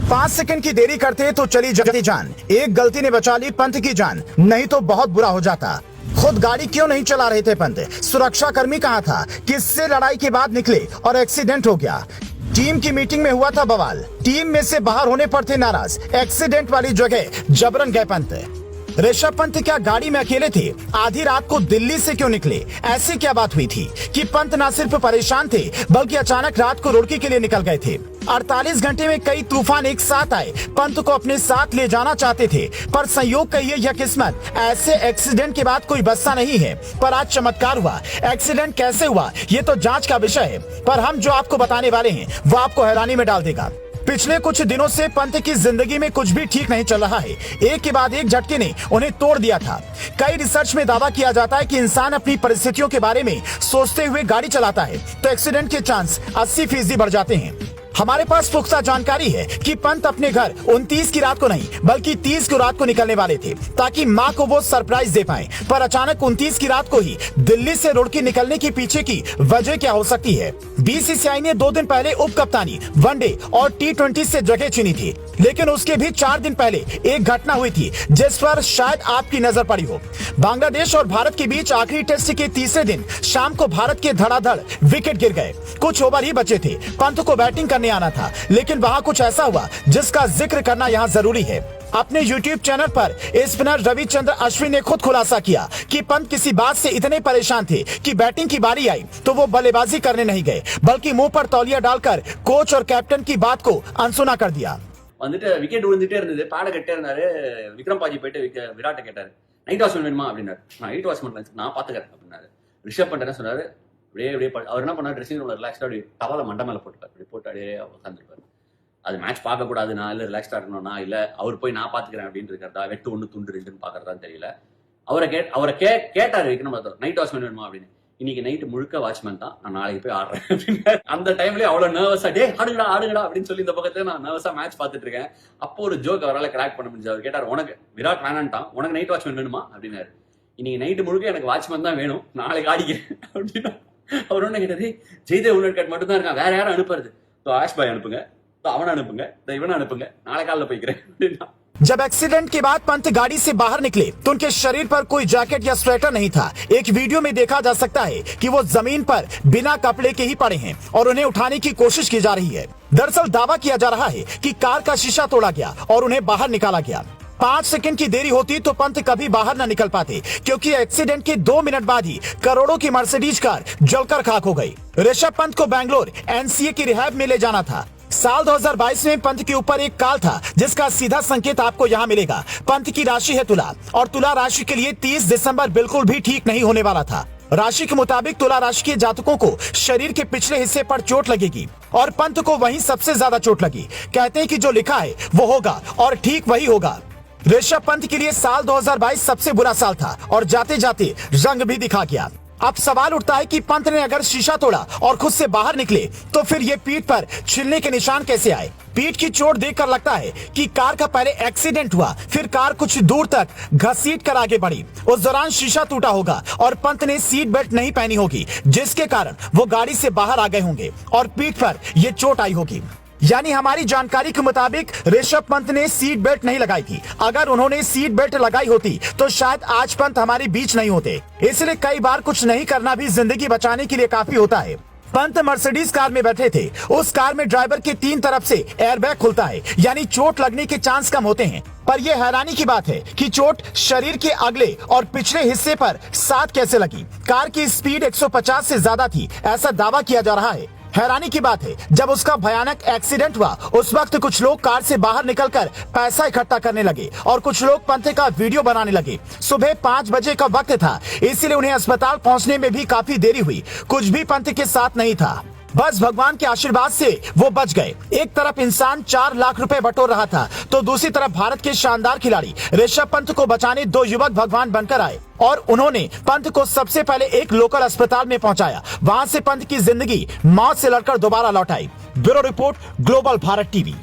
5 second की देरी करते तो चली जाती जान। एक गलती ने बचा ली पंत की जान, नहीं तो बहुत बुरा हो जाता। खुद गाड़ी क्यों नहीं चला रहे थे पंत? सुरक्षा कर्मी कहाँ था? किससे लड़ाई के बाद निकले और एक्सीडेंट हो गया? टीम की मीटिंग में हुआ था बवाल, टीम में से बाहर होने पर थे नाराज। एक्सीडेंट वाली जगह जबरन गए पंत। ऋषभ पंत क्या गाड़ी में अकेले थे? आधी रात को दिल्ली से क्यों निकले? ऐसी क्या बात हुई थी कि पंत न सिर्फ परेशान थे बल्कि अचानक रात को रुड़की के लिए निकल गए थे? 48 घंटे में कई तूफान एक साथ आए, पंत को अपने साथ ले जाना चाहते थे, पर संयोग कहिए या किस्मत, ऐसे एक्सीडेंट के बाद कोई बस्सा नहीं है। पर आज चमत्कार हुआ। एक्सीडेंट कैसे हुआ ये तो जांच का विषय है, पर हम जो आपको बताने वाले हैं वो आपको हैरानी में डाल देगा। पिछले कुछ दिनों से पंत की जिंदगी में कुछ भी ठीक नहीं चल रहा है। एक के बाद एक झटके ने उन्हें तोड़ दिया था। कई रिसर्च में दावा किया जाता है कि इंसान अपनी परिस्थितियों के बारे में सोचते हुए गाड़ी चलाता है तो एक्सीडेंट के चांस 80% बढ़ जाते हैं। हमारे पास पुख्ता जानकारी है कि पंत अपने घर 29 की रात को नहीं बल्कि 30 की रात को निकलने वाले थे ताकि मां को वो सरप्राइज दे पाएं। पर अचानक 29 की रात को ही दिल्ली से रुड़की निकलने के पीछे की वजह क्या हो सकती है? बीसीसीआई ने 2 दिन पहले उप कप्तानी, वनडे और T20 से जगह चुनी थी, लेकिन उसके भी 4 दिन पहले एक घटना हुई थी जिस पर शायद आपकी नजर पड़ी हो। बांग्लादेश और भारत के बीच आखिरी टेस्ट के तीसरे दिन शाम को भारत के धड़ाधड़ विकेट गिर गए। कुछ ओवर ही बचे थे, पंत को बैटिंग करने आना था, लेकिन वहां कुछ ऐसा हुआ जिसका जिक्र करना यहाँ जरूरी है। अपने YouTube चैनल पर स्पिनर रविचंद्र अश्विन ने खुद खुलासा किया कि पंत किसी बात से इतने परेशान थे कि बैटिंग की बारी आई तो वो बल्लेबाजी करने नहीं गए बल्कि मुंह पर तौलिया डालकर कोच और कैप्टन की बात को अनसुना कर दिया। வந்துட்டு விக்கெட் விழுந்துட்டே இருந்தது, பாட கட்டே இருந்தாரு. விக்ரம் பாஜி போயிட்டு விராட்ட கேட்டாரு, நைட் வாட்ச்மேன் வேணுமா அப்படின்னாரு. நான் நைட் வாட்ச்மேன் நான் பாத்துக்கிறேன் அப்படின்னாரு. ரிஷப் பண்ட் என்ன சொன்னாரு, அப்படியே அவர் என்ன பண்ணாரு, ட்ரெஸ்ஸிங் ரூம்ல ரிலாக்ஸ்டா அப்படி டவலை மண்டை மேல போட்டுட்டாரு. அப்படி போட்டு அப்படியே உட்காந்துருப்பாரு. அது மேட்ச் பார்க்க கூடாதுனா இல்ல ரிலாக்ஸ்டா இருக்கணும்னா இல்ல அவர் போய் நான் பாத்துக்கிறேன் அப்படின்னு இருக்கிறதா, வெட்டு 1 துண்டு 2ன்னு பாக்குறதான்னு தெரியல. அவரை கேட்டாரு விக்ரம் பாத்தர், நைட் வாட்ச்மேன் வேணுமா அப்படின்னு. இன்னைக்கு நைட்டு முழுக்க வாட்ச்மேன் தான், நான் நாளைக்கு போய் ஆடுறேன் அப்படின்னு. அந்த டைம்லயே அவ்வளவு நர்வஸா, டே ஆடுங்கடா அப்படின்னு சொல்லி இந்த பக்கத்துல நான் நர்வஸா மேட்ச் பார்த்துட்டு இருக்கேன். அப்போ ஒரு ஜோக் அவரால் கிராக் பண்ண முடிஞ்சு. அவர் கேட்டார், உனக்கு விராட் வேணான்ட்டான், உனக்கு நைட் வாட்ச்மேன் வேணுமா அப்படின்னாரு. இன்னைக்கு நைட்டு முழுக்க எனக்கு வாட்ச்மேன் தான் வேணும், நாளைக்கு ஆடிக்கிறேன் அப்படின்னா. அவர் ஒண்ணு கேட்டது, ஜெய்தேவ் உன்னட்கட் மட்டும் தான் இருக்கான், வேற யாரும் அனுப்புறது? ஆஷ் பாய் அனுப்புங்க, அவனை அனுப்புங்க, இவனை அனுப்புங்க, நாளை காலைல போய்க்கிறேன் அப்படின்னா। जब एक्सीडेंट के बाद पंत गाड़ी से बाहर निकले तो उनके शरीर पर कोई जैकेट या स्वेटर नहीं था। एक वीडियो में देखा जा सकता है कि वो जमीन पर बिना कपड़े के ही पड़े हैं और उन्हें उठाने की कोशिश की जा रही है। दरअसल दावा किया जा रहा है कि कार का शीशा तोड़ा गया और उन्हें बाहर निकाला गया। 5 सेकंड की देरी होती तो पंत कभी बाहर न निकल पाते, क्योंकि एक्सीडेंट के 2 मिनट बाद ही करोड़ों की मर्सिडीज कार जलकर खाक हो गई। ऋषभ पंत को बैंगलोर NCA की रिहैब में ले जाना था। साल 2022 में पंत के ऊपर एक काल था जिसका सीधा संकेत आपको यहाँ मिलेगा। पंत की राशि है तुला और तुला राशि के लिए 30 दिसंबर बिल्कुल भी ठीक नहीं होने वाला था। राशि के मुताबिक तुला राशि के जातकों को शरीर के पिछले हिस्से पर चोट लगेगी और पंत को वहीं सबसे ज्यादा चोट लगी। कहते हैं कि जो लिखा है वो होगा और ठीक वही होगा। ऋषभ पंत के लिए साल 2022 सबसे बुरा साल था और जाते जाते रंग भी दिखा गया। अब सवाल उठता है कि पंत ने अगर शीशा तोड़ा और खुद से बाहर निकले तो फिर ये पीठ पर छिलने के निशान कैसे आए? पीठ की चोट देखकर लगता है कि कार का पहले एक्सीडेंट हुआ, फिर कार कुछ दूर तक घसीट कर आगे बढ़ी। उस दौरान शीशा टूटा होगा और पंत ने सीट बेल्ट नहीं पहनी होगी, जिसके कारण वो गाड़ी से बाहर आ गए होंगे और पीठ पर ये चोट आई होगी। यानी हमारी जानकारी के मुताबिक ऋषभ पंत ने सीट बेल्ट नहीं लगाई थी। अगर उन्होंने सीट बेल्ट लगाई होती तो शायद आज पंत हमारे बीच नहीं होते। इसलिए कई बार कुछ नहीं करना भी जिंदगी बचाने के लिए काफी होता है। पंत मर्सिडीज कार में बैठे थे। उस कार में ड्राइवर के 3 तरफ से एयरबैग खुलता है, यानी चोट लगने के चांस कम होते हैं। पर यह हैरानी की बात है कि चोट शरीर के अगले और पिछले हिस्से पर साथ कैसे लगी? कार की स्पीड 150 से ज्यादा थी, ऐसा दावा किया जा रहा है। हैरानी की बात है, जब उसका भयानक एक्सीडेंट हुआ उस वक्त कुछ लोग कार से बाहर निकलकर पैसा इकट्ठा करने लगे और कुछ लोग पंत का वीडियो बनाने लगे। सुबह 5 बजे का वक्त था, इसलिए उन्हें अस्पताल पहुंचने में भी काफी देरी हुई। कुछ भी पंत के साथ नहीं था, बस भगवान के आशीर्वाद से वो बच गए। एक तरफ इंसान 4 लाख रुपए बटोर रहा था तो दूसरी तरफ भारत के शानदार खिलाड़ी ऋषभ पंत को बचाने 2 युवक भगवान बनकर आए और उन्होंने पंत को सबसे पहले एक लोकल अस्पताल में पहुंचाया। वहां से पंत की जिंदगी मौत से लड़कर दोबारा लौट आई। Bureau report, global Bharat TV.